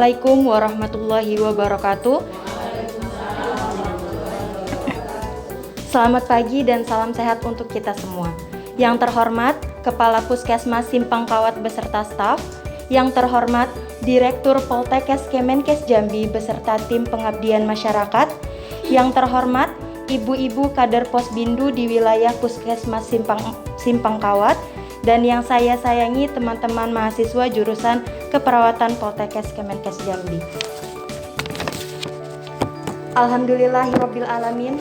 Assalamualaikum warahmatullahi wabarakatuh. Selamat pagi dan salam sehat untuk kita semua. Yang terhormat Kepala Puskesmas Simpang Kawat beserta staf, yang terhormat Direktur Poltekkes Kemenkes Jambi beserta tim pengabdian masyarakat, yang terhormat ibu-ibu kader Posbindu di wilayah Puskesmas Simpang Kawat, dan yang saya sayangi teman-teman mahasiswa jurusan Keperawatan Poltekkes Kemenkes Jambi. Alhamdulillahirabbil alamin.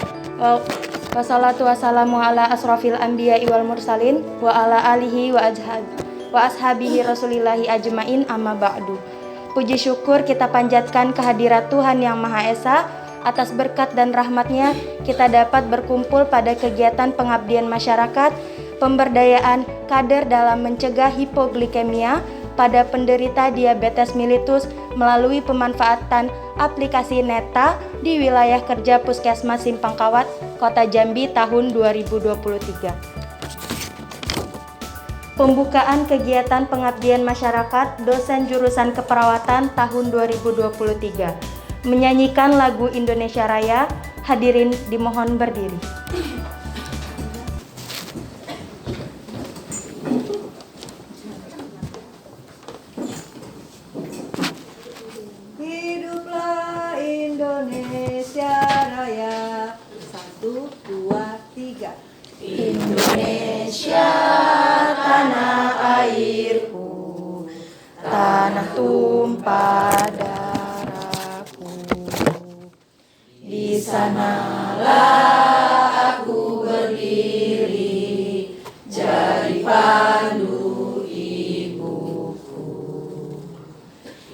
Wassalatu wassalamu ala asrofil anbiya'i wal mursalin wa ala alihi wa ashabihi rasulillahi ajmain amma ba'du. Puji syukur kita panjatkan kehadirat Tuhan Yang Maha Esa. Atas berkat dan rahmatnya kita dapat berkumpul pada kegiatan pengabdian masyarakat, pemberdayaan kader dalam mencegah hipoglikemia pada penderita diabetes mellitus melalui pemanfaatan aplikasi Neta di wilayah kerja Puskesmas Simpang Kawat, Kota Jambi tahun 2023. Pembukaan kegiatan pengabdian masyarakat dosen jurusan keperawatan tahun 2023. Menyanyikan lagu Indonesia Raya, hadirin dimohon berdiri. Hiduplah Indonesia Raya. 1, 2, 3. Indonesia tanah airku, tanah tumpah darahku. Di sanalah aku berdiri, jadi pandu ibuku.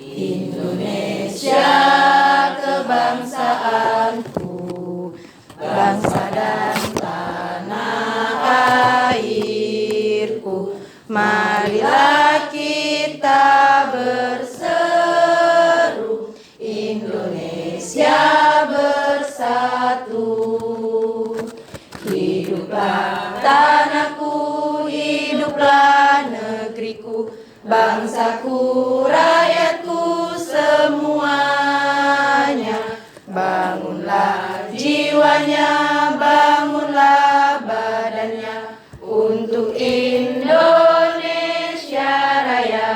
Indonesia kebangsaanku, bangsa dan tanah airku. Marilah kita berseru, Indonesia bersatu. Hiduplah tanahku, hiduplah negeriku, bangsaku, rakyatku semuanya. Bangunlah jiwanya, bangunlah badannya untuk Indonesia Raya.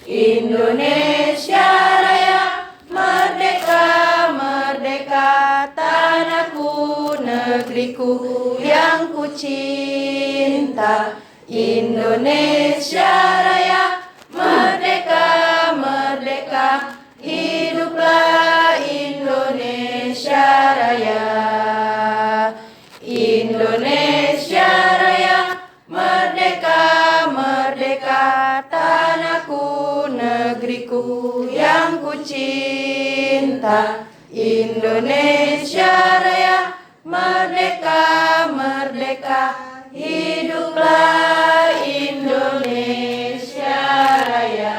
Indonesia Raya, merdeka, merdeka, tanahku, negeriku yang ku cinta. Indonesia Raya, merdeka, merdeka, hiduplah Indonesia Raya. Indonesia Raya, merdeka, merdeka, tanahku, negeriku yang ku cinta. Indonesia Raya, merdeka, merdeka, hiduplah Indonesia Raya.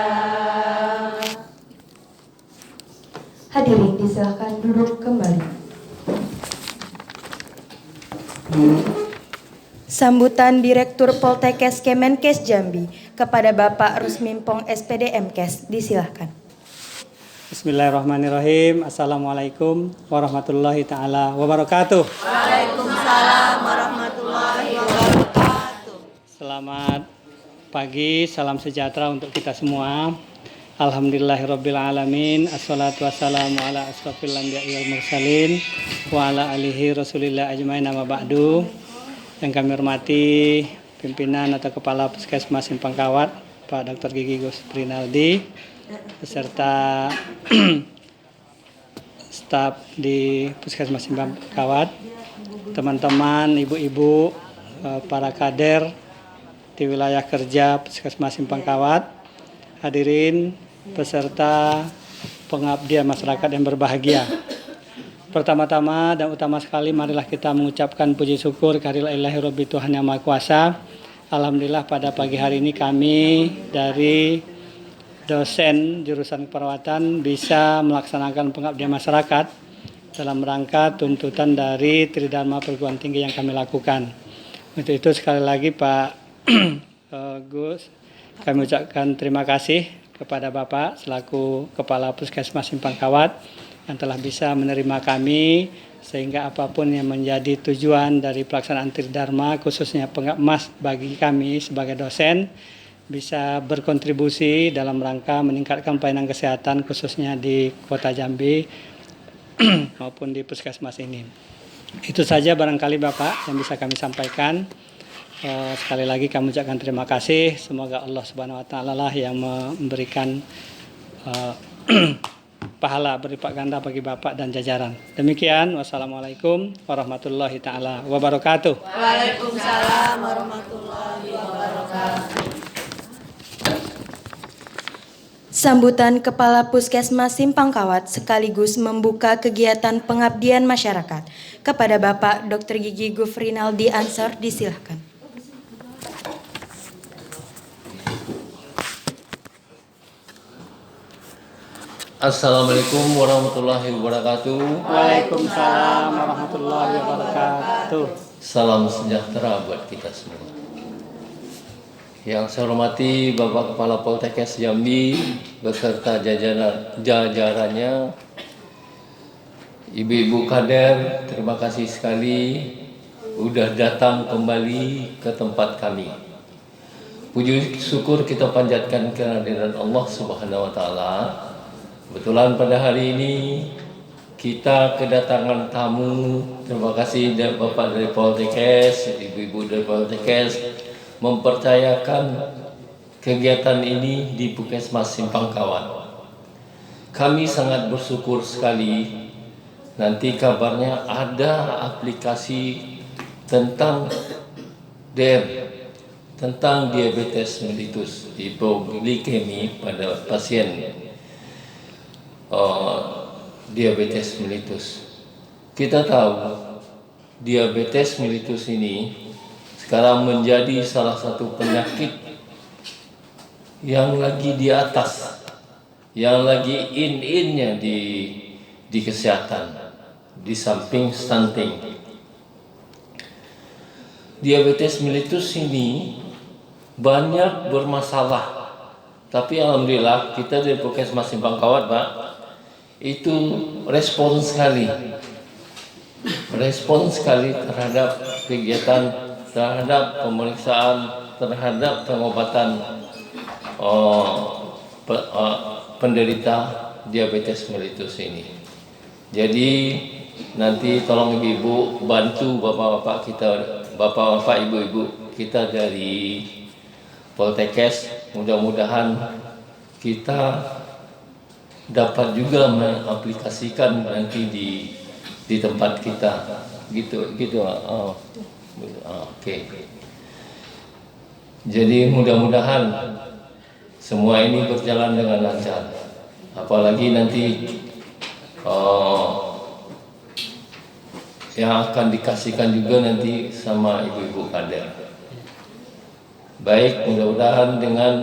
Hadirin disilahkan duduk kembali. Sambutan Direktur Poltekkes Kemenkes Jambi kepada Bapak Rusmimpong SPD MKes, disilahkan. Bismillahirrahmanirrahim. Assalamualaikum warahmatullahi ta'ala wabarakatuh. Waalaikumsalam warahmatullahi wabarakatuh. Selamat pagi, salam sejahtera untuk kita semua. Alhamdulillahirabbil alamin. Assalatu wassalamu ala asrofil anbiya'i wal mursalin wa ala alihi rasulillah ajmain amma ba'du. Yang kami hormati pimpinan atau Kepala Puskesmas Simpang Kawat, Pak Dr. Gigi Gus Prinaldi, beserta staf di Puskesmas Simpang Kawat, teman-teman, ibu-ibu, para kader di wilayah kerja Puskesmas Simpang Kawat, hadirin beserta pengabdian masyarakat yang berbahagia. Pertama-tama dan utama sekali marilah kita mengucapkan puji syukur kehadirat Ilahi Rabbi Tuhan Yang Maha Kuasa. Alhamdulillah pada pagi hari ini kami dari dosen jurusan keperawatan bisa melaksanakan pengabdian masyarakat dalam rangka tuntutan dari Tridharma Perguruan Tinggi yang kami lakukan. Untuk itu sekali lagi Pak Gus, kami ucapkan terima kasih kepada Bapak selaku Kepala Puskesmas Simpang Kawat yang telah bisa menerima kami, sehingga apapun yang menjadi tujuan dari pelaksanaan Tridharma khususnya penganggap emas bagi kami sebagai dosen bisa berkontribusi dalam rangka meningkatkan pelayanan kesehatan khususnya di Kota Jambi maupun di puskesmas ini. Itu saja barangkali Bapak yang bisa kami sampaikan. Sekali lagi kami ucapkan terima kasih. Semoga Allah Subhanahu wa taala lah yang memberikan pahala berlipat ganda bagi Bapak dan jajaran. Demikian, wassalamualaikum warahmatullahi taala wabarakatuh. Waalaikumsalam warahmatullahi wabarakatuh. Sambutan Kepala Puskesmas Simpang Kawat sekaligus membuka kegiatan pengabdian masyarakat. Kepada Bapak Dr. Gigi Gufrinaldi Ansor, disilahkan. Assalamualaikum warahmatullahi wabarakatuh. Waalaikumsalam warahmatullahi wabarakatuh. Salam sejahtera buat kita semua. Yang saya hormati Bapak Kepala Poltekkes Jambi beserta jajarannya, Ibu-ibu kader, terima kasih sekali udah datang kembali ke tempat kami. Puji syukur kita panjatkan kehadiran Allah Subhanahu wa taala. Kebetulan pada hari ini kita kedatangan tamu. Terima kasih Bapak dari Poltekkes, Ibu-ibu dari Poltekkes mempercayakan kegiatan ini di Puskesmas Simpang Kawat. Kami sangat bersyukur sekali. Nanti kabarnya ada aplikasi tentang tentang diabetes mellitus, hipoglikemi pada pasien diabetes mellitus. Kita tahu diabetes mellitus ini sekarang menjadi salah satu penyakit yang lagi di atas, yang lagi in-innya di kesehatan, di samping stunting. Diabetes mellitus ini banyak bermasalah, tapi alhamdulillah kita di Puskesmas Simpang Kawat, Pak, itu respon sekali terhadap kegiatan, terhadap pemeriksaan, terhadap pengobatan penderita diabetes mellitus ini. Jadi nanti tolong ibu bantu bapak-bapak kita, bapak-bapak ibu-ibu kita dari Poltekkes, mudah-mudahan kita dapat juga mengaplikasikan nanti di tempat kita, gitu. Oke. Jadi mudah-mudahan semua ini berjalan dengan lancar. Apalagi nanti yang akan dikasihkan juga nanti sama ibu-ibu kader. Baik, mudah-mudahan dengan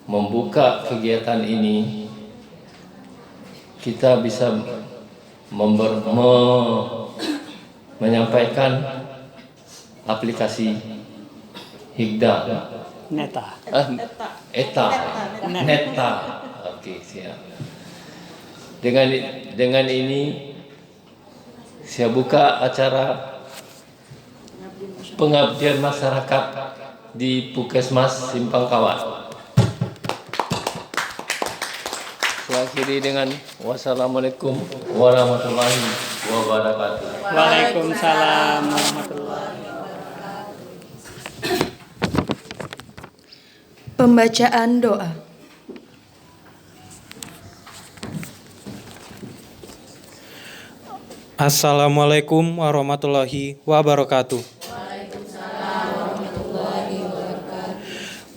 membuka kegiatan ini kita bisa menyampaikan aplikasi Higda Neta. Neta. Oke, siap. Dengan ini saya buka acara pengabdian masyarakat di Puskesmas Simpang Kawat. Saya akhiri dengan wassalamualaikum warahmatullahi wabarakatuh. Waalaikumsalam warahmatullahi wabarakatuh. Pembacaan doa. Assalamualaikum warahmatullahi wabarakatuh.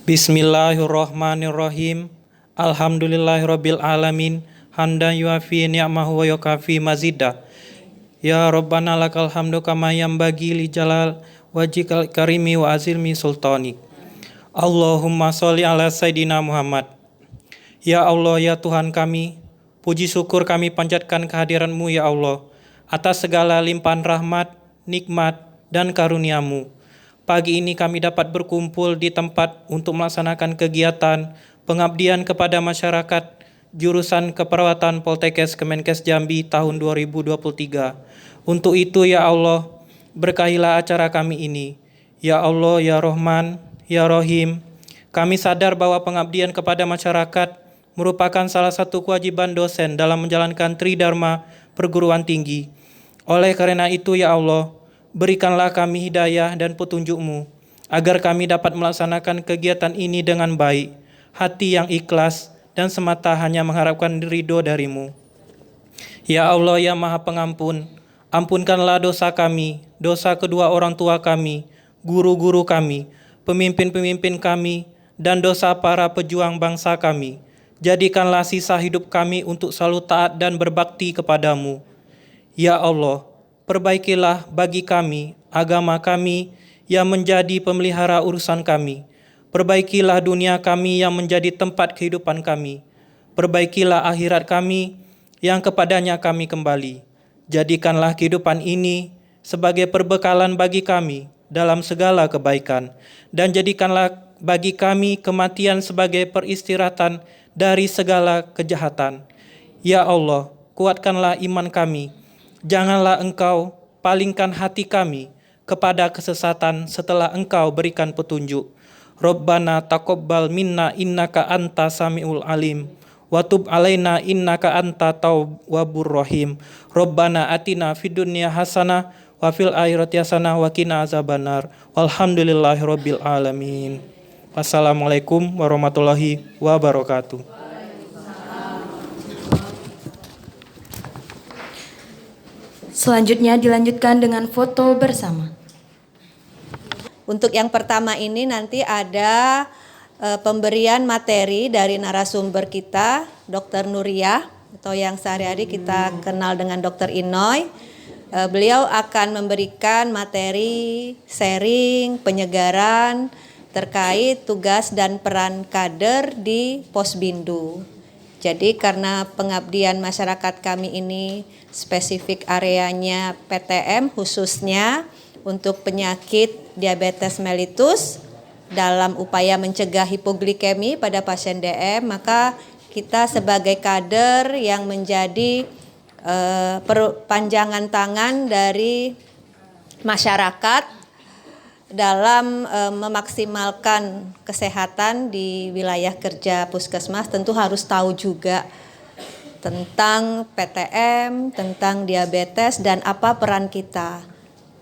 Bismillahirrahmanirrahim. Alhamdulillahirabbil alamin. Hamdan yuafi ni'amahu wa yukafi mazidah. Ya Rabbana lakal hamdu kama yanbaghi li jalal wajhikal karimi wa azilmi sultani. Allahumma sholli ala Sayyidina Muhammad. Ya Allah, ya Tuhan kami, puji syukur kami panjatkan kehadiran-Mu ya Allah, atas segala limpahan rahmat, nikmat, dan karunia-Mu. Pagi ini kami dapat berkumpul di tempat untuk melaksanakan kegiatan pengabdian kepada masyarakat jurusan Keperawatan Poltekkes Kemenkes Jambi tahun 2023. Untuk itu ya Allah, berkahilah acara kami ini. Ya Allah, ya Rahman, ya Rahim, kami sadar bahwa pengabdian kepada masyarakat merupakan salah satu kewajiban dosen dalam menjalankan Tridharma perguruan tinggi. Oleh karena itu ya Allah, berikanlah kami hidayah dan petunjuk-Mu, agar kami dapat melaksanakan kegiatan ini dengan baik, hati yang ikhlas, dan semata hanya mengharapkan ridho dari-Mu. Ya Allah, ya Maha Pengampun, ampunkanlah dosa kami, dosa kedua orang tua kami, guru-guru kami, pemimpin-pemimpin kami, dan dosa para pejuang bangsa kami. Jadikanlah sisa hidup kami untuk selalu taat dan berbakti kepadamu. Ya Allah, perbaikilah bagi kami agama kami yang menjadi pemelihara urusan kami. Perbaikilah dunia kami yang menjadi tempat kehidupan kami. Perbaikilah akhirat kami yang kepadanya kami kembali. Jadikanlah kehidupan ini sebagai perbekalan bagi kami dalam segala kebaikan. Dan jadikanlah bagi kami kematian sebagai peristirahatan dari segala kejahatan. Ya Allah, kuatkanlah iman kami. Janganlah Engkau palingkan hati kami kepada kesesatan setelah Engkau berikan petunjuk. Rabbana taqabbal minna innaka anta samiul alim wa tub alaina innaka anta tawwabur rahim. Rabbana atina fid dunya hasanah wa fil akhirati hasanah wa qina azabannar. Walhamdulillahirabbil alamin. Wassalamualaikum warahmatullahi wabarakatuh. Selanjutnya dilanjutkan dengan foto bersama. Untuk yang pertama ini nanti ada pemberian materi dari narasumber kita, Dr. Nuriyah, atau yang sehari-hari kita kenal dengan Dr. Inoy. Beliau akan memberikan materi sharing, penyegaran terkait tugas dan peran kader di Posbindu. Jadi karena pengabdian masyarakat kami ini spesifik areanya PTM khususnya untuk penyakit diabetes mellitus dalam upaya mencegah hipoglikemi pada pasien DM, maka kita sebagai kader yang menjadi perpanjangan tangan dari masyarakat dalam memaksimalkan kesehatan di wilayah kerja puskesmas tentu harus tahu juga tentang PTM, tentang diabetes dan apa peran kita.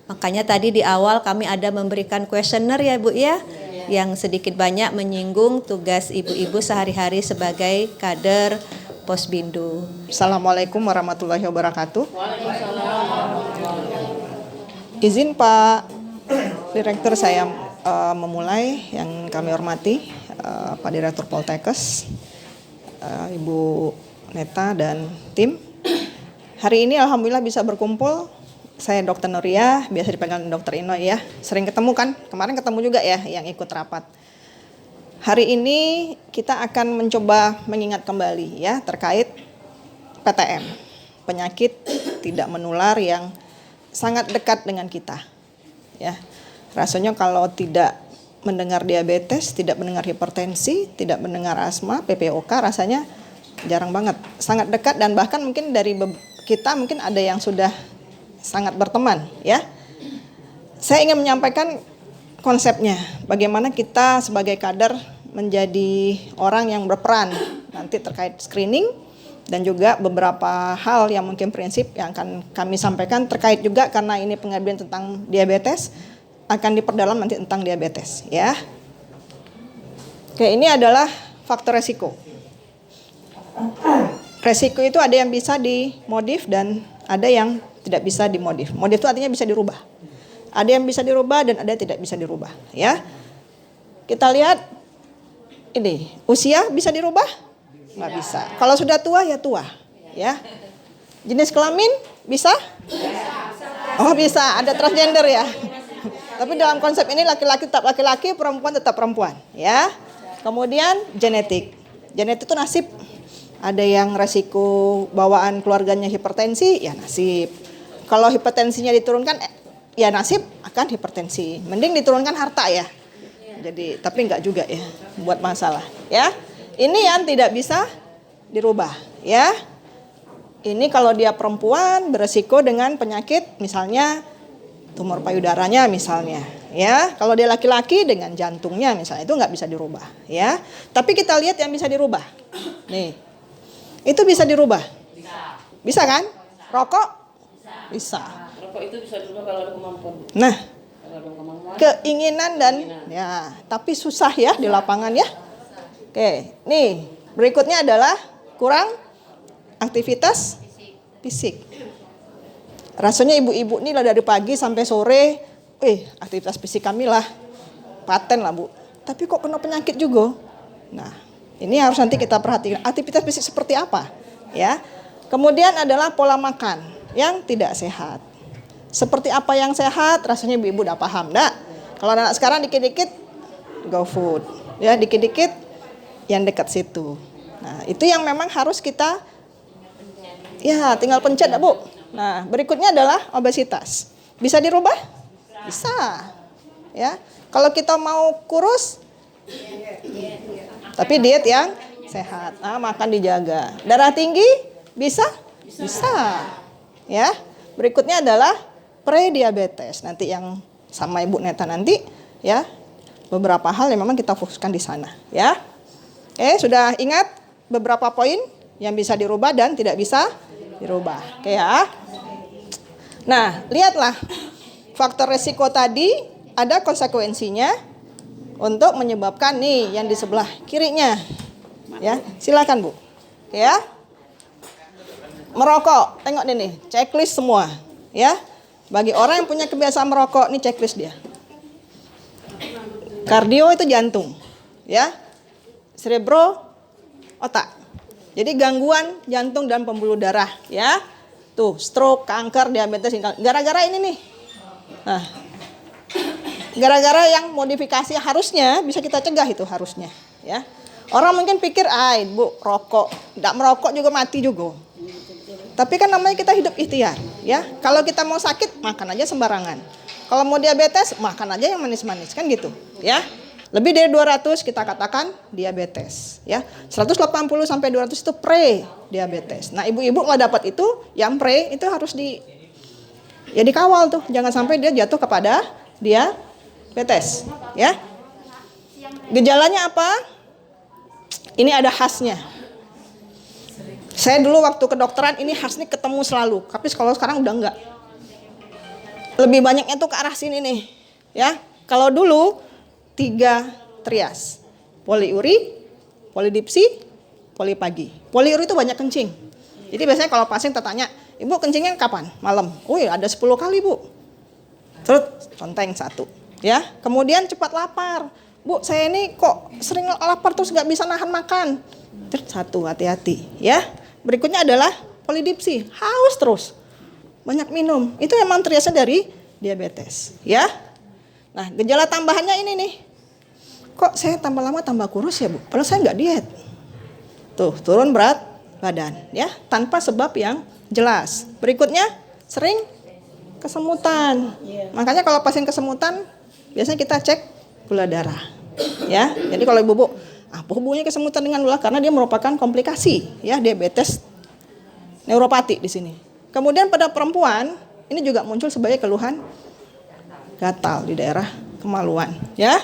Makanya tadi di awal kami ada memberikan kuesioner ya Bu ya, yang sedikit banyak menyinggung tugas ibu-ibu sehari-hari sebagai kader Posbindu. Assalamualaikum warahmatullahi wabarakatuh. Izin Pak Direktur saya memulai, yang kami hormati Pak Direktur Poltekkes, Ibu Neta dan tim. Hari ini alhamdulillah bisa berkumpul. Saya Dr. Nuriyah, biasa dipanggil Dr. Inoy ya. Sering ketemu kan? Kemarin ketemu juga ya yang ikut rapat. Hari ini kita akan mencoba mengingat kembali ya terkait PTM, penyakit tidak menular yang sangat dekat dengan kita. Ya. Rasanya kalau tidak mendengar diabetes, tidak mendengar hipertensi, tidak mendengar asma, PPOK rasanya jarang banget. Sangat dekat dan bahkan mungkin dari kita mungkin ada yang sudah sangat berteman ya. Saya ingin menyampaikan konsepnya, bagaimana kita sebagai kader menjadi orang yang berperan nanti terkait screening dan juga beberapa hal yang mungkin prinsip yang akan kami sampaikan terkait juga karena ini pengabdian tentang diabetes akan diperdalam nanti tentang diabetes ya. Oke, ini adalah faktor resiko. Resiko itu ada yang bisa dimodif dan ada yang tidak bisa dimodif. Modif itu artinya bisa dirubah. Ada yang bisa dirubah dan ada yang tidak bisa dirubah ya. Kita lihat ini, usia bisa dirubah? Nggak bisa. Kalau sudah tua ya tua ya. Jenis kelamin bisa? Oh bisa, ada transgender ya. Tapi dalam konsep ini laki-laki tetap laki-laki, perempuan tetap perempuan ya. Kemudian genetik. Genetik itu nasib. Ada yang resiko bawaan keluarganya hipertensi, ya nasib. Kalau hipertensinya diturunkan ya nasib akan hipertensi. Mending diturunkan harta ya. Jadi tapi enggak juga ya buat masalah ya. Ini yang tidak bisa dirubah ya. Ini kalau dia perempuan beresiko dengan penyakit misalnya tumor payudaranya misalnya ya. Kalau dia laki-laki dengan jantungnya misalnya itu nggak bisa dirubah ya. Tapi kita lihat yang bisa dirubah. Nih. Itu bisa dirubah. Bisa kan? Rokok? Bisa. Rokok itu bisa dirubah kalau ada kemampuan. Nah, Kalau ada kemampuan. keinginan dan ya, tapi susah ya di lapangan ya. Oke, nih berikutnya adalah kurang aktivitas fisik. Rasanya ibu-ibu nih lah dari pagi sampai sore, aktivitas fisik kami lah paten lah Bu. Tapi kok kena penyakit juga? Nah, ini harus nanti kita perhatikan aktivitas fisik seperti apa ya. Kemudian adalah pola makan yang tidak sehat. Seperti apa yang sehat? Rasanya ibu-ibu udah paham, enggak? Kalau anak sekarang dikit-dikit go food, ya dikit-dikit yang dekat situ. Nah, itu yang memang harus kita ya tinggal pencet, Bu. Nah, berikutnya adalah obesitas. Bisa dirubah? Bisa. Ya. Kalau kita mau kurus tapi diet yang sehat. Nah, makan dijaga. Darah tinggi bisa? Bisa. Ya. Berikutnya adalah prediabetes. Nanti yang sama Ibu Neta nanti ya. Beberapa hal yang memang kita fokuskan di sana, ya. Sudah ingat beberapa poin yang bisa dirubah dan tidak bisa dirubah. Oke ya. Nah, lihatlah faktor resiko tadi ada konsekuensinya untuk menyebabkan nih yang di sebelah kirinya. Ya, silakan Bu. Ya. Merokok, tengok nih, checklist semua, ya. Bagi orang yang punya kebiasaan merokok, nih checklist dia. Kardio itu jantung, ya. Cerebro otak. Jadi gangguan jantung dan pembuluh darah, ya. Tuh, stroke, kanker, diabetes, gara-gara ini nih. Nah, gara-gara yang modifikasi harusnya bisa kita cegah itu harusnya, ya. Orang mungkin pikir, Bu, rokok, tidak merokok juga mati juga. Tapi kan namanya kita hidup ikhtiar, ya. Kalau kita mau sakit, makan aja sembarangan. Kalau mau diabetes, makan aja yang manis-manis, kan gitu, ya. Lebih dari 200 kita katakan diabetes, ya. 180 sampai 200 itu pre-diabetes. Nah, ibu-ibu kalau dapat itu, yang pre itu harus dikawal tuh. Jangan sampai dia jatuh kepada diabetes, ya. Gejalanya apa? Ini ada khasnya. Saya dulu waktu kedokteran ini khasnya ketemu selalu, tapi kalau sekarang udah enggak. Lebih banyaknya tuh ke arah sini nih, ya. Kalau dulu 3 trias, poliuri, polidipsi, polipagi. Poliuri itu banyak kencing. Jadi biasanya kalau pasien tertanya, Ibu kencingnya kapan? Malam. Ada 10 kali Bu. Terus conteng 1, ya. Kemudian cepat lapar. Bu, saya ini kok sering lapar terus nggak bisa nahan makan. Terus 1, hati-hati, ya. Berikutnya adalah polidipsi, haus terus, banyak minum. Itu memang triasnya dari diabetes, ya. Nah, gejala tambahannya ini nih. Kok saya tambah lama tambah kurus ya Bu? Padahal saya nggak diet. Tuh, turun berat badan, ya, tanpa sebab yang jelas. Berikutnya, sering kesemutan. Makanya kalau pasien kesemutan, biasanya kita cek gula darah, ya. Jadi kalau ibu-ibu, apa hubungannya kesemutan dengan gula? Karena dia merupakan komplikasi, ya, diabetes neuropati di sini. Kemudian pada perempuan, ini juga muncul sebagai keluhan gatal di daerah kemaluan, ya.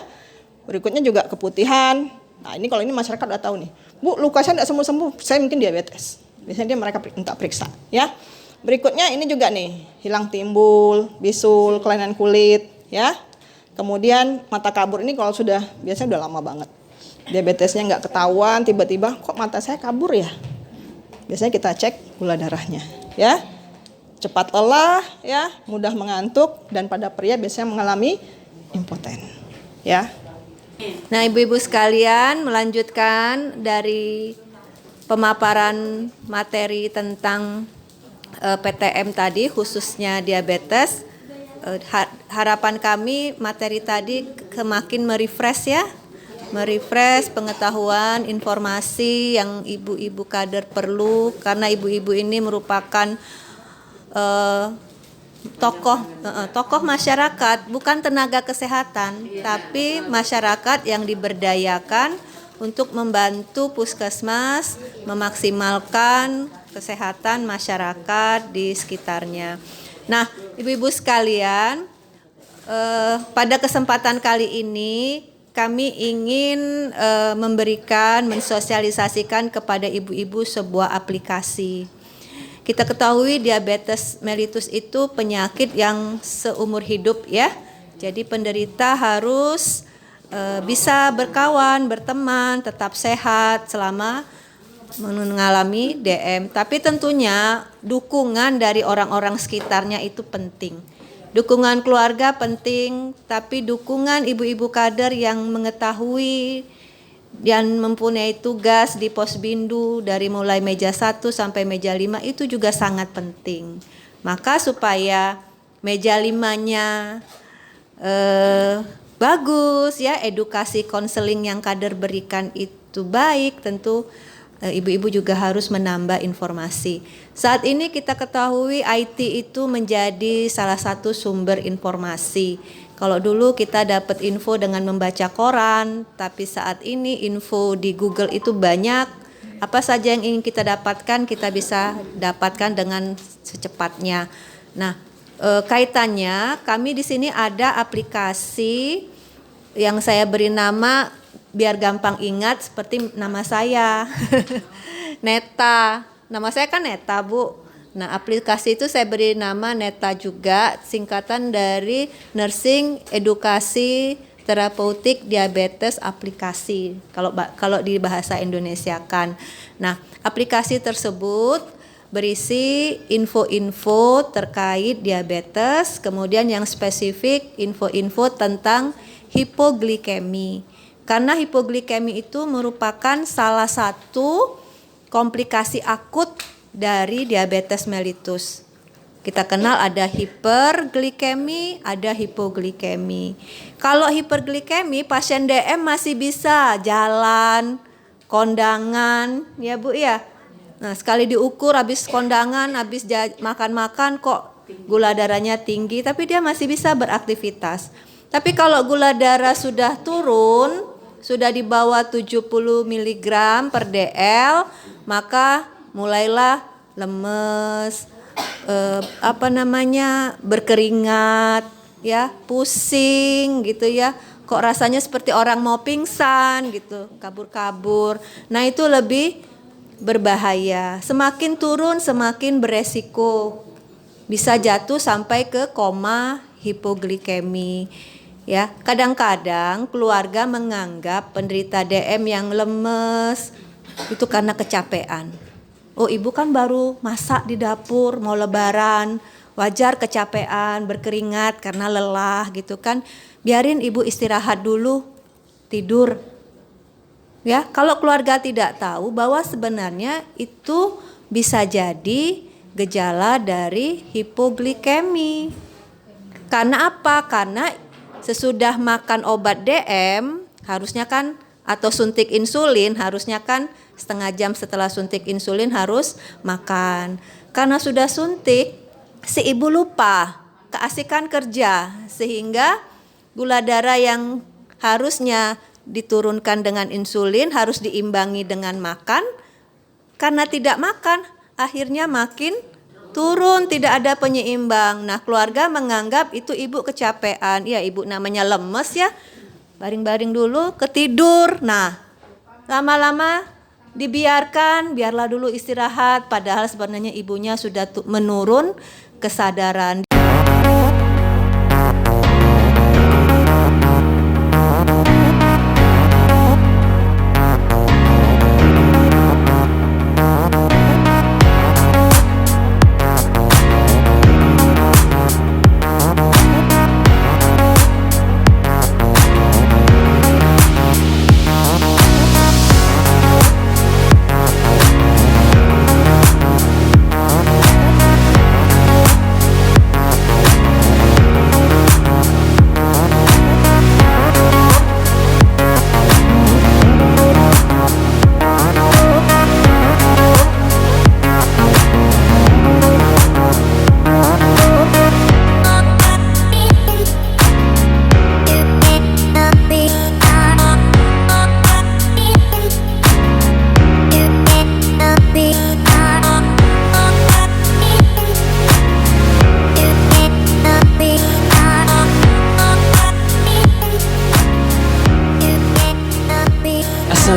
Berikutnya juga keputihan. Nah, ini kalau ini masyarakat udah tahu nih. Bu, luka saya tidak sembuh-sembuh, saya mungkin diabetes. Biasanya mereka minta periksa, ya. Berikutnya ini juga nih, hilang timbul, bisul, kelainan kulit, ya. Kemudian mata kabur ini kalau sudah biasanya udah lama banget. Diabetesnya nggak ketahuan, tiba-tiba kok mata saya kabur ya. Biasanya kita cek gula darahnya, ya. Cepat lelah, ya, mudah mengantuk, dan pada pria biasanya mengalami impoten, ya. Nah, ibu-ibu sekalian, melanjutkan dari pemaparan materi tentang PTM tadi, khususnya diabetes. Harapan kami materi tadi semakin merefresh, ya, merefresh pengetahuan, informasi yang ibu-ibu kader perlu, karena ibu-ibu ini merupakan tokoh masyarakat, bukan tenaga kesehatan, tapi masyarakat yang diberdayakan untuk membantu puskesmas memaksimalkan kesehatan masyarakat di sekitarnya. Nah, ibu-ibu sekalian, pada kesempatan kali ini kami ingin mensosialisasikan kepada ibu-ibu sebuah aplikasi. Kita ketahui diabetes mellitus itu penyakit yang seumur hidup ya. Jadi penderita harus bisa berkawan, berteman, tetap sehat selama mengalami DM. Tapi tentunya dukungan dari orang-orang sekitarnya itu penting. Dukungan keluarga penting, tapi dukungan ibu-ibu kader yang mengetahui dan mempunyai tugas di Posbindu dari mulai meja 1 sampai meja 5 itu juga sangat penting. Maka supaya meja 5-nya bagus ya, edukasi konseling yang kader berikan itu baik, tentu ibu-ibu juga harus menambah informasi. Saat ini kita ketahui IT itu menjadi salah satu sumber informasi. Kalau dulu kita dapat info dengan membaca koran, tapi saat ini info di Google itu banyak. Apa saja yang ingin kita dapatkan, kita bisa dapatkan dengan secepatnya. Nah, kaitannya kami di sini ada aplikasi yang saya beri nama biar gampang ingat seperti nama saya. Neta. Nama saya kan Neta, Bu. Nah, aplikasi itu saya beri nama Neta juga, singkatan dari Nursing Edukasi Terapeutik Diabetes Aplikasi. Kalau di bahasa Indonesiakan. Nah, aplikasi tersebut berisi info-info terkait diabetes, kemudian yang spesifik info-info tentang hipoglikemi. Karena hipoglikemi itu merupakan salah satu komplikasi akut dari diabetes mellitus. Kita kenal ada hiperglikemi, ada hipoglikemi. Kalau hiperglikemi, pasien DM masih bisa jalan, kondangan, ya Bu ya. Nah, sekali diukur habis kondangan, habis makan-makan kok gula darahnya tinggi, tapi dia masih bisa beraktivitas. Tapi kalau gula darah sudah turun, sudah di bawah 70 mg per dl, maka mulailah lemes, berkeringat, ya, pusing gitu ya. Kok rasanya seperti orang mau pingsan gitu, kabur-kabur. Nah, itu lebih berbahaya. Semakin turun semakin beresiko. Bisa jatuh sampai ke koma hipoglikemi. Ya, kadang-kadang keluarga menganggap penderita DM yang lemes itu karena kecapean. Oh, ibu kan baru masak di dapur, mau lebaran, wajar kecapean, berkeringat karena lelah gitu kan. Biarin ibu istirahat dulu, tidur. Ya, kalau keluarga tidak tahu bahwa sebenarnya itu bisa jadi gejala dari hipoglikemi. Karena apa? Karena sesudah makan obat DM harusnya kan, atau suntik insulin harusnya kan setengah jam setelah suntik insulin harus makan. Karena sudah suntik, si ibu lupa, keasikan kerja, sehingga gula darah yang harusnya diturunkan dengan insulin harus diimbangi dengan makan. Karena tidak makan, akhirnya makin turun, tidak ada penyeimbang. Nah, keluarga menganggap itu ibu kecapean. Ya, ibu namanya lemes ya, baring-baring dulu, ketidur. Nah, lama-lama dibiarkan, biarlah dulu istirahat, padahal sebenarnya ibunya sudah menurun kesadaran.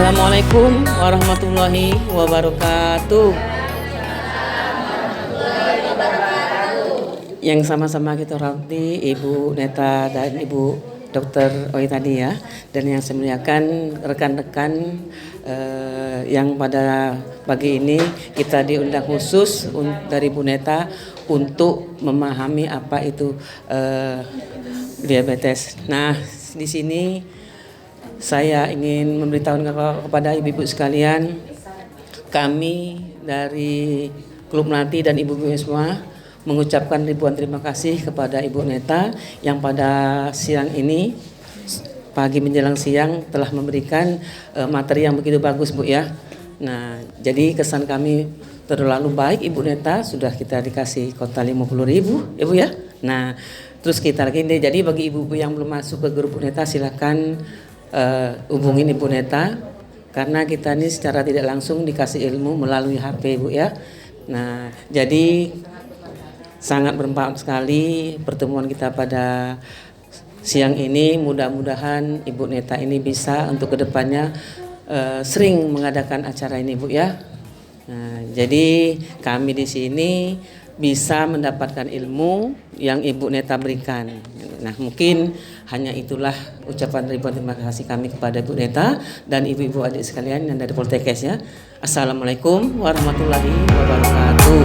Assalamualaikum warahmatullahi wabarakatuh. Yang sama-sama kita hormati Ibu Neta dan Ibu Dr. Oi tadi ya, dan yang saya muliakan rekan-rekan yang pada pagi ini kita diundang khusus dari Bu Neta untuk memahami apa itu diabetes. Nah, di sini saya ingin memberitahu kepada ibu-ibu sekalian, kami dari Klub Melati dan ibu-ibu semua mengucapkan ribuan terima kasih kepada Ibu Neta yang pada siang ini, pagi menjelang siang, telah memberikan materi yang begitu bagus, Bu ya. Nah, jadi kesan kami terlalu baik, Ibu Neta, sudah kita dikasih kota 50.000, Ibu ya. Nah, terus kita lagi, jadi bagi ibu-ibu yang belum masuk ke grup Bu Neta, silakan hubungin Ibu Neta, karena kita ini secara tidak langsung dikasih ilmu melalui HP, Bu ya. Nah, jadi sangat bermanfaat sekali pertemuan kita pada siang ini. Mudah-mudahan Ibu Neta ini bisa untuk kedepannya sering mengadakan acara ini, Bu ya. Nah, jadi kami di sini bisa mendapatkan ilmu yang Ibu Neta berikan. Nah, mungkin hanya itulah ucapan ribuan terima kasih kami kepada Ibu Neta dan ibu-ibu adik sekalian yang dari Poltekkes ya. Assalamualaikum warahmatullahi wabarakatuh.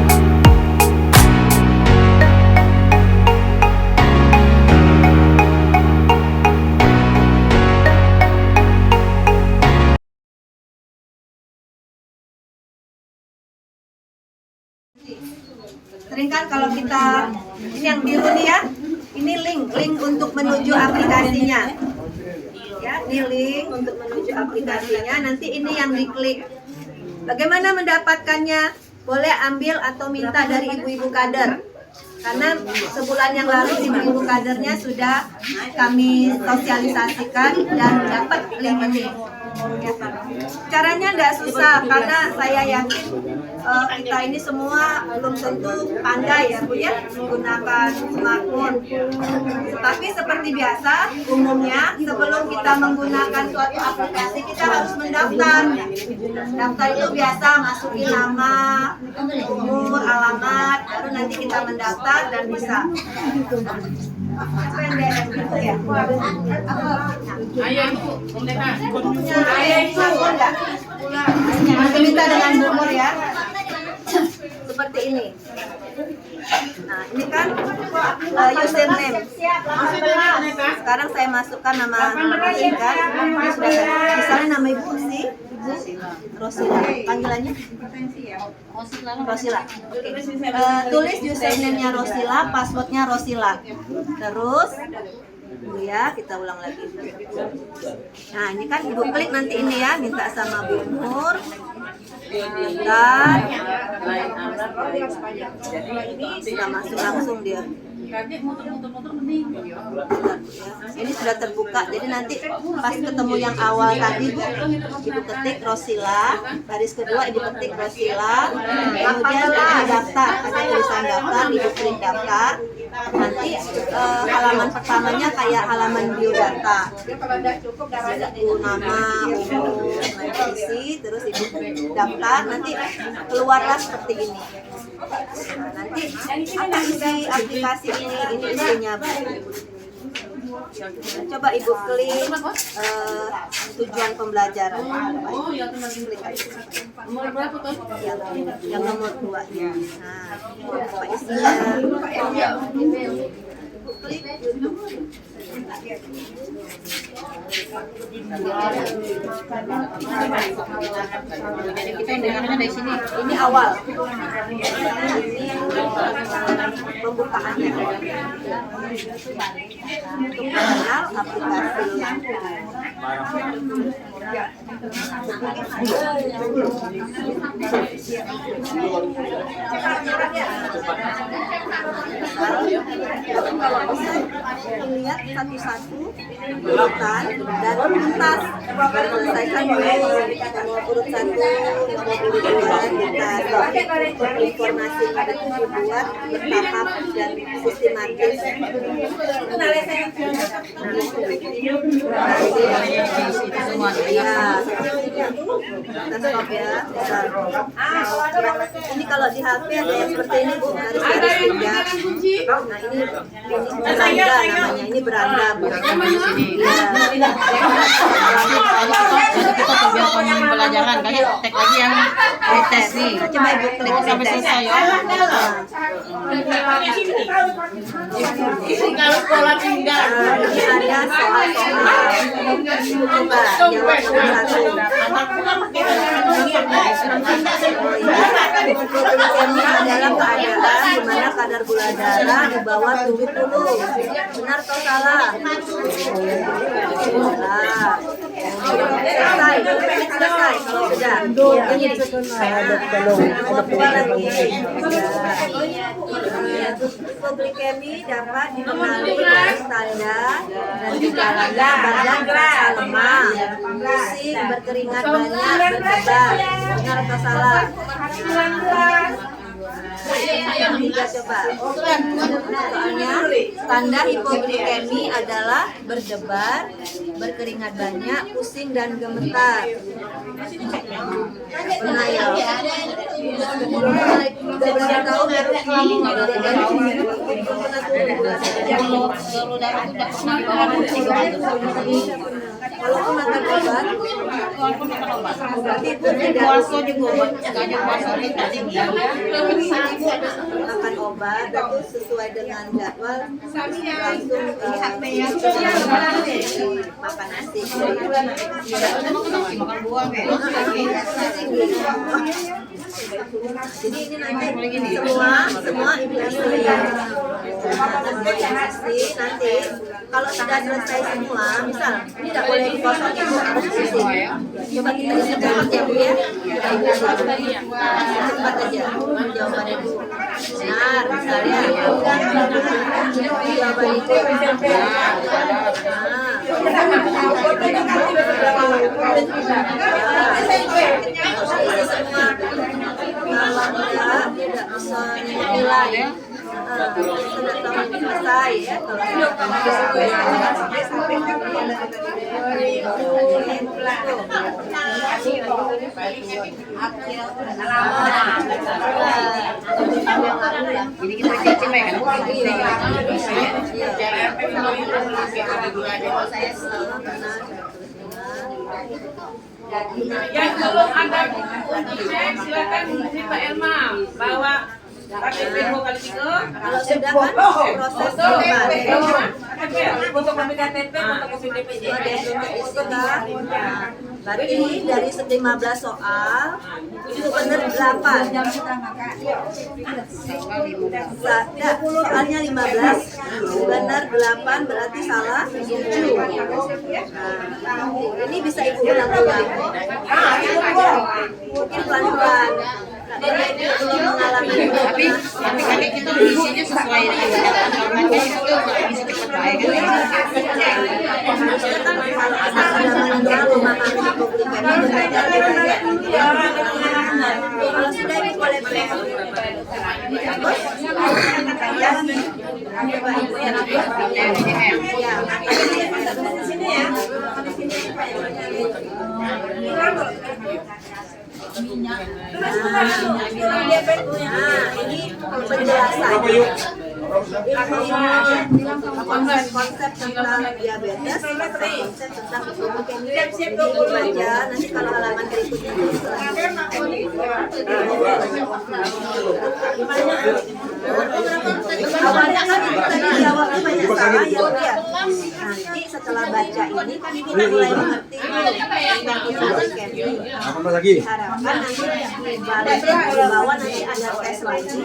Sering kan kalau kita, ini yang biru nih ya, ini link untuk menuju aplikasinya. Ya, ini link untuk menuju aplikasinya. Nanti ini yang diklik. Bagaimana mendapatkannya? Boleh ambil atau minta dari ibu-ibu kader. Karena sebulan yang lalu ibu-ibu kadernya sudah kami sosialisasikan dan dapat link ini. Caranya nggak susah, karena saya yakin kita ini semua belum tentu pandai ya Bu ya menggunakan smartphone. Tapi seperti biasa, umumnya sebelum kita menggunakan suatu aplikasi kita harus mendaftar. Daftar itu biasa masukin nama, umur, alamat, baru nanti kita mendaftar dan bisa. Pendek gitu ya. Ayah Ibu, Punya ayah smartphone nggak? Nanti minta dengan umur ya. Seperti ini. Nah, ini kan username. Sekarang saya masukkan nama singkat. Misalnya nama Ibu Rosila. Panggilannya? Rosila. Oke. Tulis username-nya Rosila, passwordnya Rosila. Terus ya, kita ulang lagi. Nah, ini kan Ibu klik nanti ini ya, minta sama Bu Nur. Dan sudah masuk langsung dia. Ini sudah terbuka, jadi nanti pas ketemu yang awal tadi Bu, Ibu ketik Rosila, baris kedua Ibu ketik Rosila, kemudian Ibu daftar, ada tulisan daftar, Ibu klik daftar. Nanti halaman pertamanya kayak halaman biodata, Ibu nama, umur, isi, terus Ibu daftar, nanti keluarlah seperti ini. Nah, nanti apa isi aplikasi ini isinya Bu. Coba Ibu klik tujuan pembelajaran. Klik aja. Nomor berapa tuh? Yang nomor 2 nya. Nah, apa isinya? Klik YouTube. Kita undangannya dari sini. Ini awal. Ini pembukaannya. Untuk mengenal aplikasi. Kalau lihat satu-satu urutan dan tuntas selesaikan dulu nomor urut 1, nomor urut 2 tuntas. Informasi pada dibuat bertahap dan sistematis. Stop ya. Ini kalau di HP ada yang seperti ini Bu, garis-garis indah. Nah ini beranda namanya, ini beranda Bu. Biar pembelajaran kali tek lagi yang tes nih. Coba Ibu klik Sampai selesai ya. Kalau sekolah tinggal. Ini ada soal-soal. Coba jawab nomor 1. Ini adalah keadaan di mana kadar gula darah di bawah 70. Benar atau salah? Salah. Selesai. Kalau sudah. Ini lagi. Hipoglikemi dapat dikenali dari tanda dan gejalanya badan terasa lemah, pusing, berkeringat banyak, berdebar. Benar atau salah? Tiga coba. Soalnya tanda hipoglikemi adalah berdebar, berkeringat banyak, pusing dan gemetar. Pernah ya? Udah tahu baru kalau makan obat, berarti itu tidak Puasa juga buat gajah puasa kita tinggi. makan obat itu sesuai dengan jadwal langsung makan nasi. Makan buah Jadi ini nanti semua ibu istri nanti kalau sudah selesai semua, misal ini tidak boleh dipotong ibu harus isi. Coba kita isi cepat ya Bu ya. Cepat aja jawabannya Bu. Benar, misalnya jawaban itu kalau tidak bisa nilai sudah tahu selesai ya kalau jadi kita cicip ya kan. Yang belum ada buku untuk cek silakan hubungi Pak Elma bawa KTP 2 kali 3. kalau sudah kan proses Foto kopi KTP, foto kopi DPD. berarti dari 15 soal itu benar 8. Soalnya 15 benar 8 berarti salah 7. Ini bisa Ibu ulang-ulang. Mungkin pelan-pelan. Belum mengalami Tapi kakek kita isinya sesuai dengan kakek itu bisa cepat baik kan. harusnya kan kalau anak sudah meninggal memahami hipoglikemi kalau sudah Ibu boleh beli. Terus coba Ibu yang ini penjelasan konsep tentang diabetes, konsep tentang hipoglikemi. Ibu baca nanti kalau halaman berikutnya awalnya kan Ibu tadi jawabnya banyak salah ya Bu ya. Nanti setelah baca ini kita mulai mengerti tentang hipoglikemi. Diharapkan nanti balik di bawah nanti ada tes lagi.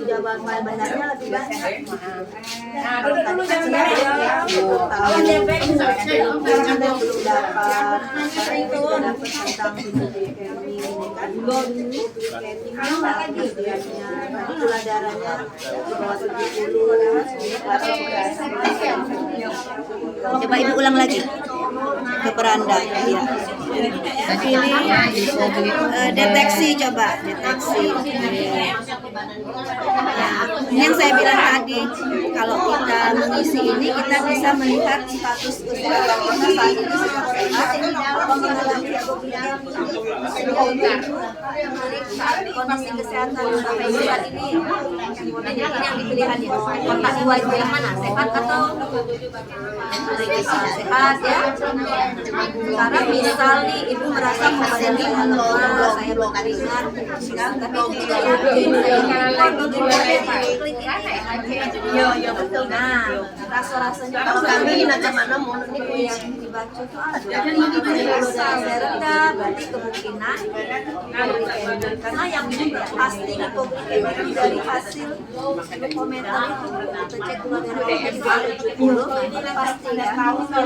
Jawaban benarnya lebih banyak. Kalau tadi kan sebenarnya belum tahu, belum dapat, sekarang itu dapat tentang hipoglikemi kan. Hipoglikemi lagi biasanya, tadi gula darahnya di bawah 70, Coba Ibu ulang lagi ke peranda. Iya. Pilih deteksi, coba deteksi. Ini yang saya bilang tadi, kalau kita mengisi ini kita bisa melihat status kesehatan kita saat ini sedang sehat, mengalami kondisi kesehatan sampai saat ini. Ini yang dipilihan ya. Kontak jiwa itu yang mana? Sehat atau sehat ya? Sekarang misal nih ibu merasa badannya lemah, saya berkeringat, tapi tidak yakin, klik ini. Yo betul. Nah, rasa-rasanya kalau kami macam mana mau ini yang dibaca itu ada. Kalau saya rendah, berarti kemungkinan karena yang pasti publik dari hasil komentar itu kita cek ulang dari 70 ini pasti ya. Kalau ada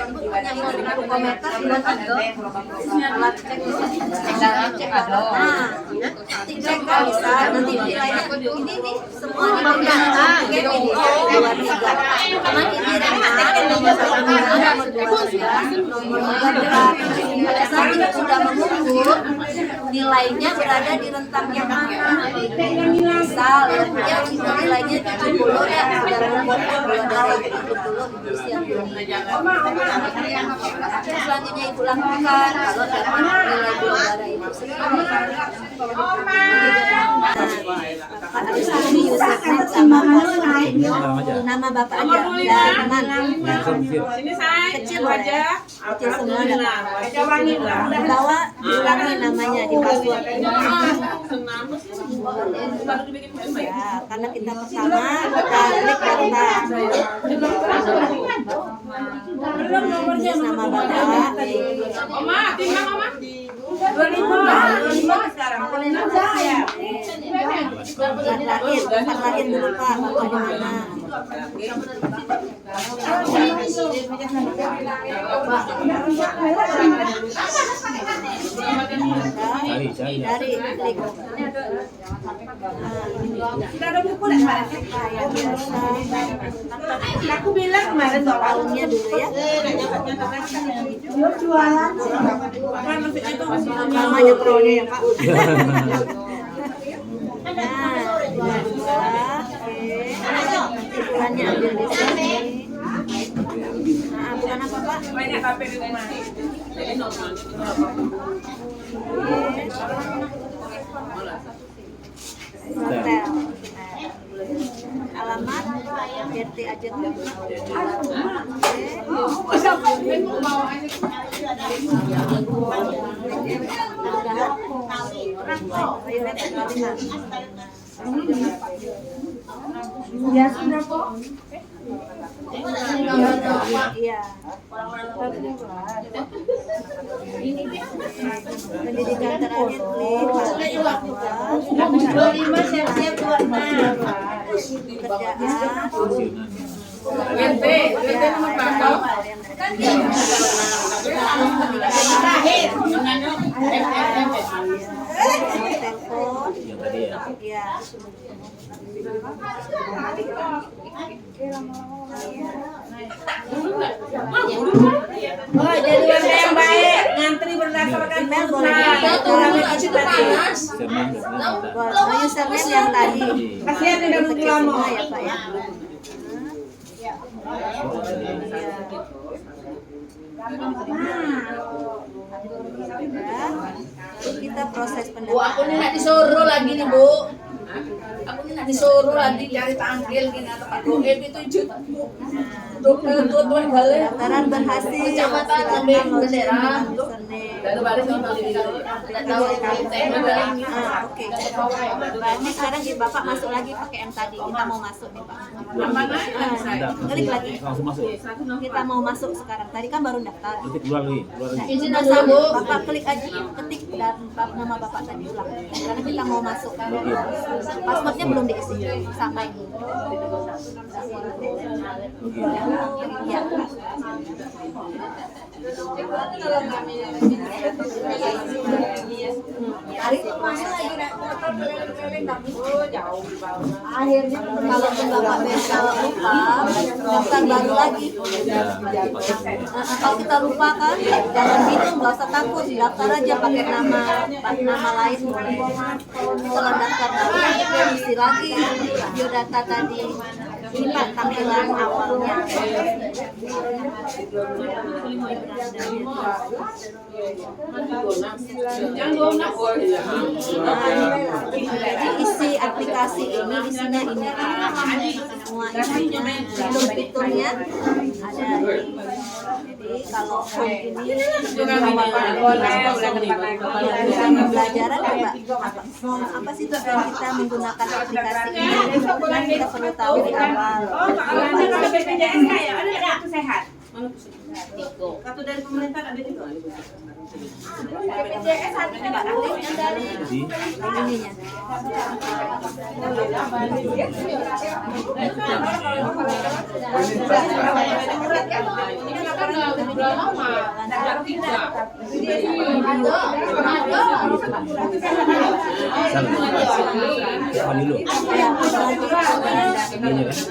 kemungkinan komentar alat cek cek kan bisa nanti nilainya ini nih semua diberikan ini 23 teman ini nomor 3 pada saat ini sudah mengukur nilainya berada di rentang yang mana misal ya nilainya 70 ya sudah mengukur dari 70 usia selanjutnya ibu lakukan kalau dapat nilai gula darah itu segini harus ini username sama nama bapak aja dari teman kecil aja kecil semua di bawah diulangi namanya di password ya karena kita pertama kita klik daftar ini nama bapak sekarang tempat lahir dulu Pak, bapak di mana? Dari klik. Sudah ada buku nggak? Yang biasa. Aku bilang kemarin tahunnya dulu ya. Jualan. Namanya prodi ya Pak. Bulannya ambil di sini. Nah, bukan apa Pak? Banyak HP di rumah. Jadi normal. Hotel. Alamat RT aja tuh. Ya sudah kok. Iya. Pendidikan terakhir klik 25 siap-siap kerjaan nomor berapa? Kan telepon ya oh jadi warga yang baik ngantri berdasarkan email boleh username yang tadi kasihan tidak nunggu lama ya Pak ya. Kita proses pendaftaran. Bu, aku nih disuruh lagi nih Bu. Aku nih disuruh lagi cari panggil gini atau Pak Goeb itu pendaftaran berhasil. Kecamatan ambil bendera. Lalu balik sama oke. Berarti sekarang Bapak masuk lagi pakai M tadi. Kita mau masuk nih Pak. Klik lagi. Kita mau masuk sekarang. Tadi kan baru daftar. Izin Bu. Bapak klik aja, ketik dan nama Bapak tadi ulang. Karena kita mau masuk. Passwordnya belum diisi. Sama ini. Ya. Akhirnya kalaupun Bapak mental lupa, daftar baru lagi. Kalau kita lupa kan, jangan bingung, nggak usah takut, daftar aja pakai nama lain. Setelah daftar baru, kita isi lagi biodata tadi. Ini Pak tampilan awalnya. Jadi isi aplikasi ini isinya ini semua isinya, fitur-fiturnya ada. Jadi kalau home ini pembelajaran apa sih tujuan kita menggunakan aplikasi ini? Kan kita perlu tahu di awal. Ada BPJS ya, ada kartu sehat. Kartu dari pemerintah ada juga. BPJS artinya nggak aktif yang dari ininya.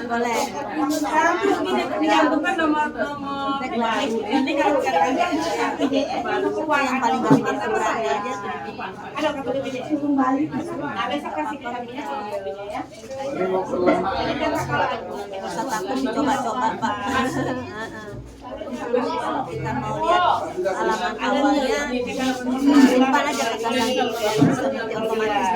Boleh. Sekarang tuh gini dicantumkan nomor ini kalau yang paling gampang sebenarnya aja. ada kartu BPJS kembali. Nah besok kasih ke kami ya. Masa takut dicoba-coba Pak. Kita mau lihat halaman awalnya, simpan aja kata nanti otomatis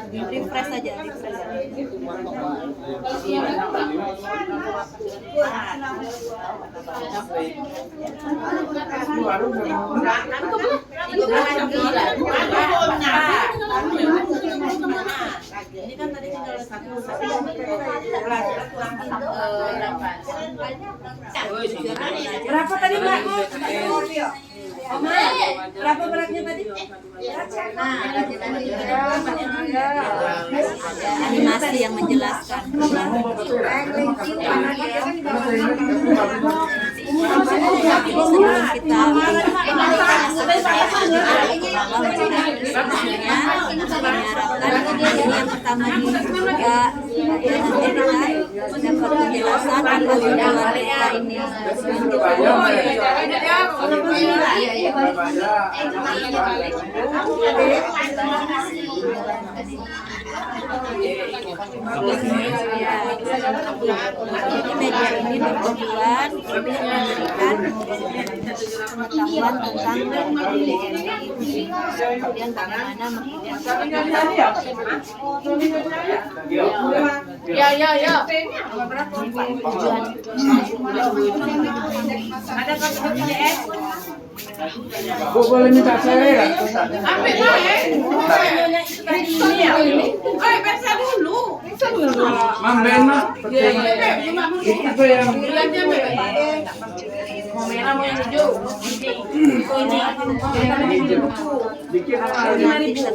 dia refresh aja, ini kan tadi tinggal satu berapa tadi Mbak? Berapa beratnya tadi? animasi yang menjelaskan. Sebelum kita ini yang pertama dapat penjelasan apa tujuan kita ini. Media ini bertujuan untuk memberikan pengetahuan tentang kemudian bagaimana tujuan. Ada kartu BPJS? Bu boleh minta saya? Ambil lah ya. Ini ya. Periksa dulu. Mam Ben mah. Itu yang mau merah mau yang hijau. Nanti kita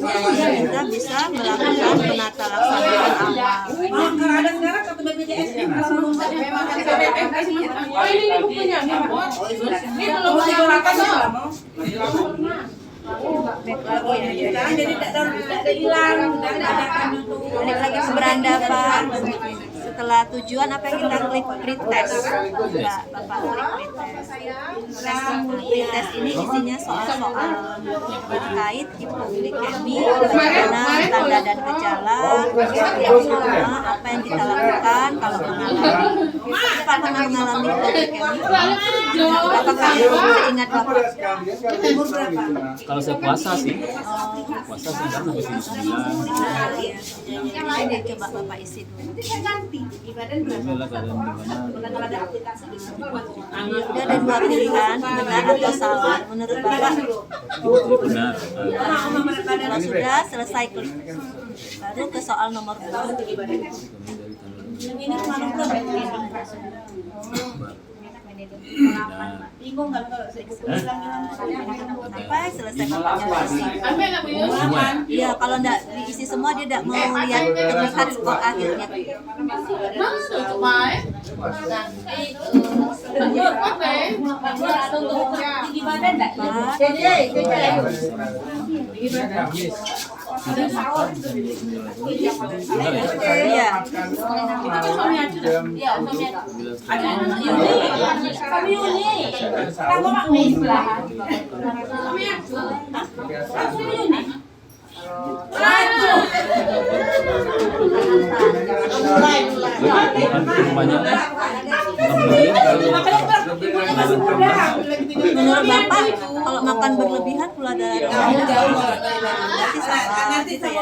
bisa melakukan penata laksanaan awal. Kalau ada sekarang kartu BPJS oh ini bukunya nih Pak. Ini belum digunakan loh. Sekarang jadi tidak ada hilang, tidak ada Balik lagi ke beranda Pak. Setelah tujuan apa yang kita klik pretest. Bapak klik pretest. Pretest ini isinya soal-soal terkait hipoglikemi, bagaimana tanda dan gejala, apa yang kita lakukan kalau mengalami. Bapak pernah mengalami hipotekemi? Apakah masih ingat Bapak? Umur berapa? Kalau saya puasa sih, puasa saya sampai 9. Ini coba Bapak isi dulu. Alhamdulillah keadaan gimana? Sudah ada 2 pilihan, benar atau salah. Menurut Bapak? Benar. Kalau sudah selesai klik. Baru ke soal nomor 2. Sampai selesai pertanyaan isi. Iya, kalau enggak diisi semua dia tidak mau terlihat skor akhirnya. Iya. Menurut Bapak, kalau makan berlebihan gula darahnya berarti salah gitu ya.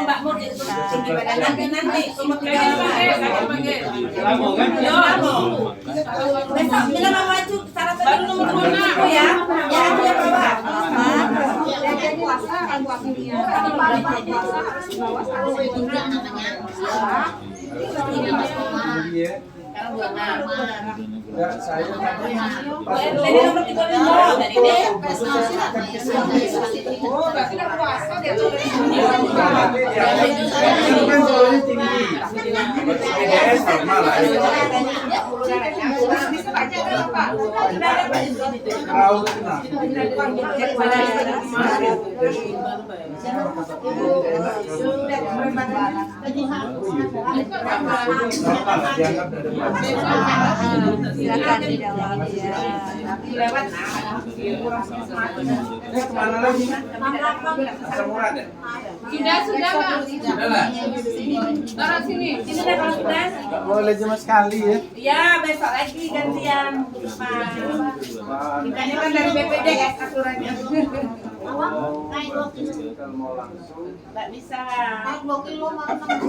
Silakan dijawab ya. Kemana lagi? Sudah Pak. Taruh sini. Sini deh kalau sudah. Nggak boleh cuma sekali ya. Ya, besok lagi gantian. Pak. Kita ini kan dari BPD guys aturannya. Nggak bisa.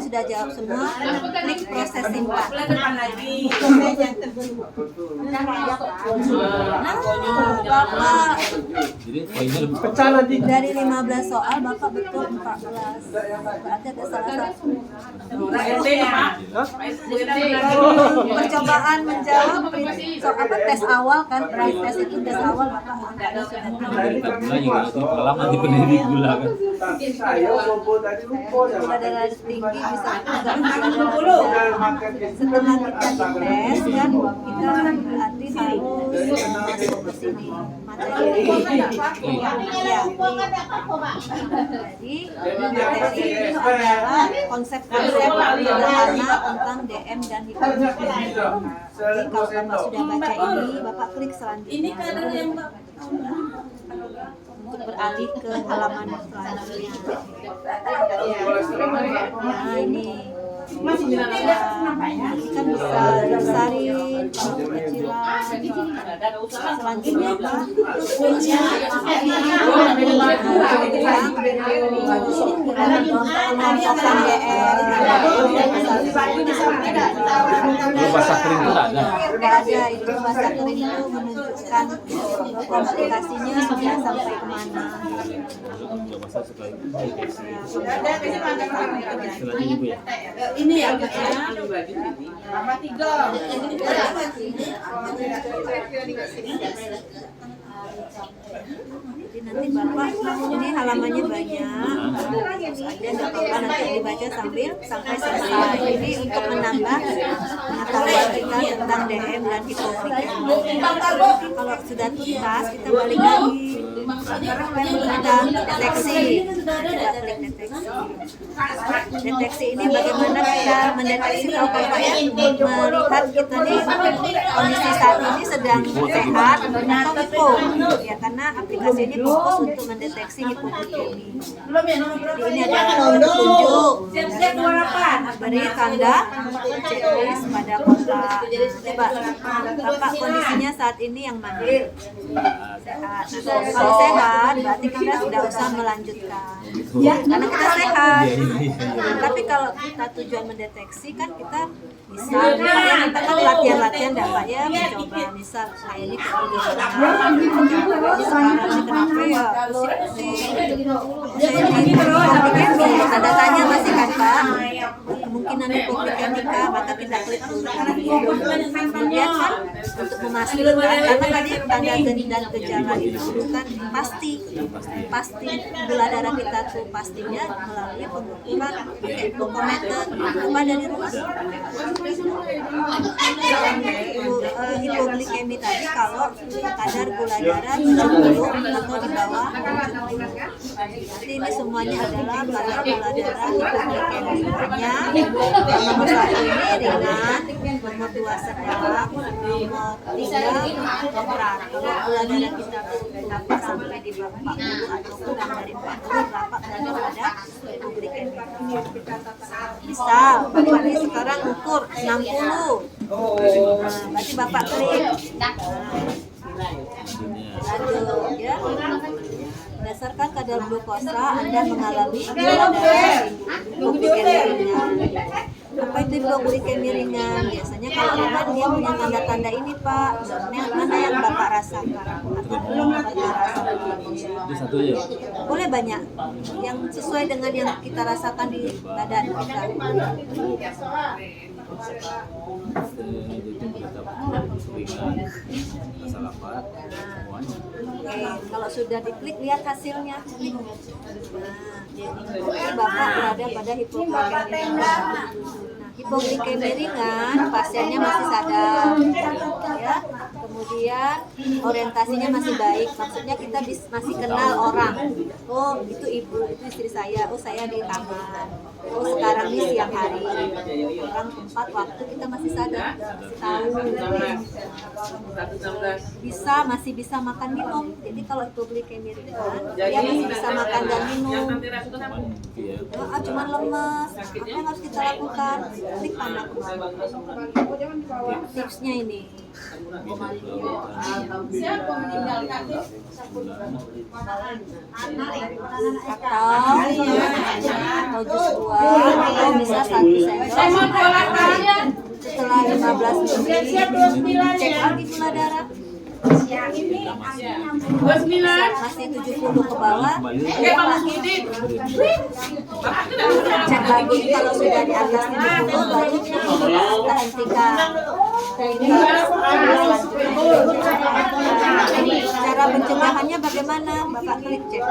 Sudah jawab semua. Klik proses simpan. Depan lagi. Nah, Bapak Jadi poinnya lebih Pecah lagi. dari 15 soal Bapak betul 14. Berarti ada salah satu. Percobaan menjawab tes awal kan, tes itu tes awal Bapak sudah gula juga itu pengalaman di pendidik gula kan. Tapi saya bobo tadi lupa ya. gula darah tinggi bisa enggak setelah kita dites kan kita berarti harus masuk ke sini materi jadi materi itu adalah konsep-konsep sederhana tentang DM dan hipotekemi. Jadi kalau Bapak sudah baca ini Bapak klik selanjutnya untuk beralih ke halaman selanjutnya. Nah ini kan bisa dibesarin kalau kecilan. Selanjutnya apa? Pengelompokan DM. Bahasa kering itu nggak ada. Nggak ada, itu bahasa kering itu menunjukkan aplikasinya sudah sampai kemana. Bahasa setelah itu. Selanjutnya Ibu ya. Ini ya, apa 3? Jadi nanti Bapak ini halamannya banyak, ada nggak apa-apa nanti dibaca sampai selesai. Ini untuk menambah pengetahuan kita tentang DM dan hipotekemi. Kalau sudah tuntas kita balik lagi, kita deteksi, kita klik deteksi. Deteksi ini bagaimana kita mendeteksi tahu Bapak ya, melihat kita nih kondisi saat ini sedang sehat atau hipo, ya karena aplikasi ini fokus untuk mendeteksi hipotekemi. Jadi ini adalah petunjuk, beri tanda checklist pada kondisi Coba, Bapak kondisinya saat ini yang mana? Sehat. Kalau sehat, berarti kita tidak usah melanjutkan. Karena kita sehat. Tapi kalau kita tujuan mendeteksi kan kita bisa, kita kan latihan-latihan dapat ya mencoba. Misal saya ini sekarang ini kenapa ya pusing-pusing. Tanda tanya masih kan Pak? Kemungkinan hipoglikemika, maka kita klik dulu. Kemudian kan untuk memastikan, karena tadi tanda dan gejala itu kan pasti gula darah kita tuh pastinya melalui pengukuran glukometer. Coba dari rumah. Hipoglikemi tadi kalau kadar gula darah 70 atau di bawah 70. Jadi ini semuanya adalah kadar gula darah hipoglikeminya. Nomor 1 ini ringan, nomor 2 sedang, nomor 3 berat. Kalau gula darah kita dapat sampai di bawah 40 atau kurang dari 40, Bapak berada pada hipoglikemi. Bisa, Bapak ini sekarang ukur 60. Berarti Bapak klik. Lanjut ya. Berdasarkan kadar glukosa, Anda mengalami gula darah hipoglikemi ringan. Apa itu hipoglikemi ringan? Biasanya kalau ringan dia punya tanda-tanda ini Pak. Mana yang Bapak rasakan? Atau belum Bapak rasakan? Boleh banyak. Yang sesuai dengan yang kita rasakan di badan kita. Oke, kalau sudah diklik lihat hasilnya. Klik. Nah, Bapak berada pada hipoglikemi ringan. Hipoglikemi ringan, pasiennya masih sadar, ya. Kemudian orientasinya masih baik, maksudnya kita masih kenal orang. Oh, itu ibu, itu istri saya. Oh, saya di kamar. Oh, sekarang ini siang hari. Orang tempat waktu kita masih sadar, masih tahu. Masih bisa makan minum. Jadi kalau hipoglikemi ringan, dia masih bisa makan dan minum. Cuman lemes. Apa yang harus kita lakukan? Klik tanda tipsnya ini. Siapa meninggalkan? Atau jus buah, atau bisa 1 sendok. Setelah 15 menit, cek lagi gula darah. Masih 70 ke bawah, cek lagi. Kalau sudah di atas 70 baru kita hentikan. Cara pencegahannya bagaimana? Bapak klik cek.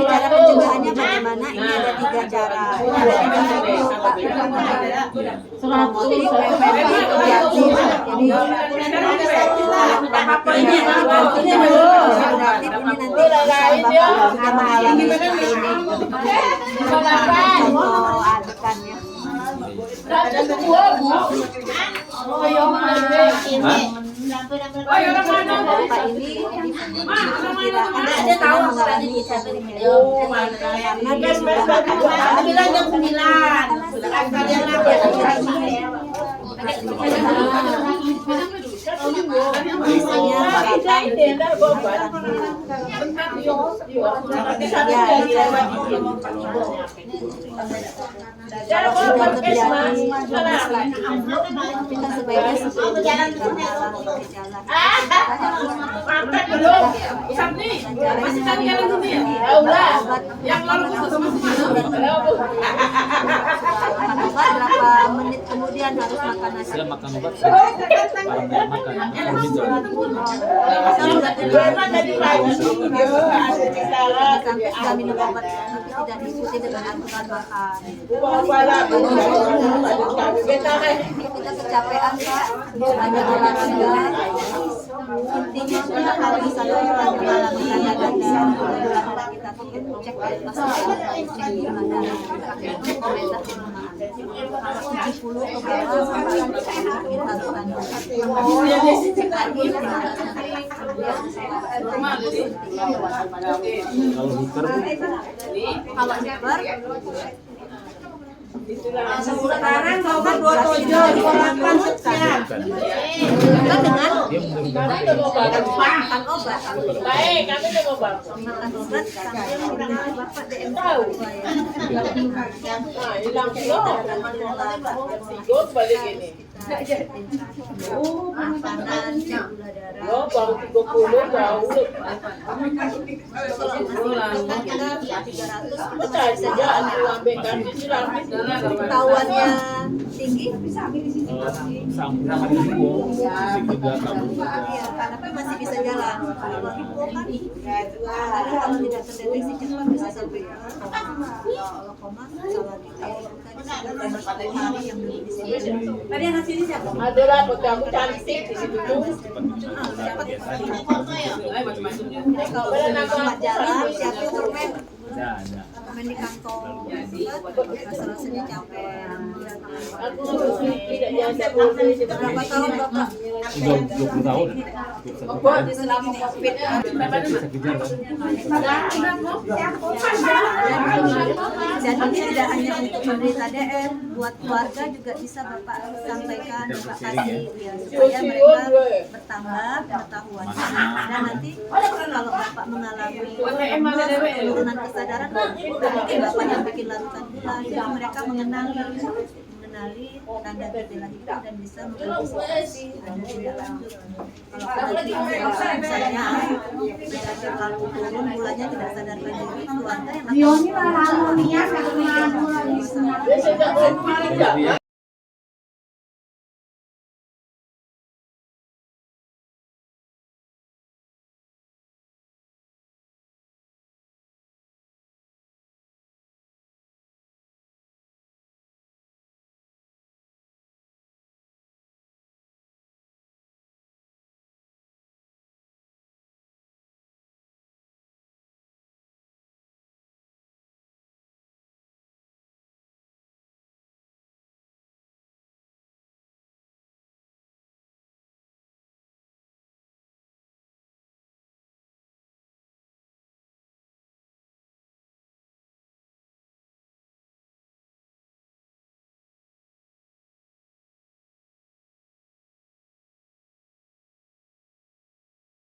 Cara pencegahannya bagaimana? Ini ada 3 cara. Ada 3 Pak. Promotif, preventif, kuratif. Jadi ini nanti Bapak sudah mengalami seperti ini. Contoh adegannya. Bapak ini diperkirakan sudah mengalami hipoglikemi karena dia sudah makan kita sebaiknya berapa menit kemudian harus makan nasi? Setelah makan obat, saya makan. Sampai sudah minum obat tapi tidak diikuti dengan aturan makan. Kita kecapean Pak, banyak olahraga. Intinya kalau misalnya kita mengalami tanda-tanda gula darah kita turun, cek pasti cek gula darah. Komentar 70 ke bawah kita lakukan. Cek lagi. Kalau hiker Bu? Kalau hiper Sekarang nomor 27 dilakukan sekian. kita dengan Dia memberikan makan obat. Baik, kami udah mau bapak. Makan obat sampai kita Bapak DM Tahu. saya. Nah, hilang kilo. Ikut balik ini. Makanan, gula darah. Oh, baru 30 jauh. Kita 300 kita Betul, bisa jalan. ambil kami silang. Ketahuannya tinggi sama hipo, fisik juga kamu juga. iya, tapi masih bisa jalan. Kalau hipo kan kalau tidak terdeteksi cepat bisa sampai kalau koma salah dikit tadi 10 hari yang dulu di sini. Tadi yang sini siapa? Adalah aku cantik di situ tuh. Kalau nggak jalan siapin permen. Ada. Permen di kantong. Rasa-rasanya capek. Aku tidak biasa Berapa tahun Bapak? Sudah 20 tahun. Selama COVID. Bisa kejar kan? Jadi ini tidak hanya untuk penderita DR, buat keluarga juga bisa Bapak sampaikan, Bapak kasih ya, supaya mereka bertambah pengetahuannya. Dan nanti kalau Bapak mengalami penurunan kesadaran, mungkin Bapak yang bikin larutan gula, jadi mereka mengenali tanda gejala itu dan bisa mengantisipasi ada tindak lanjut. Kalau misalnya kalau turun gulanya tidak sadarkan diri, keluarga yang akan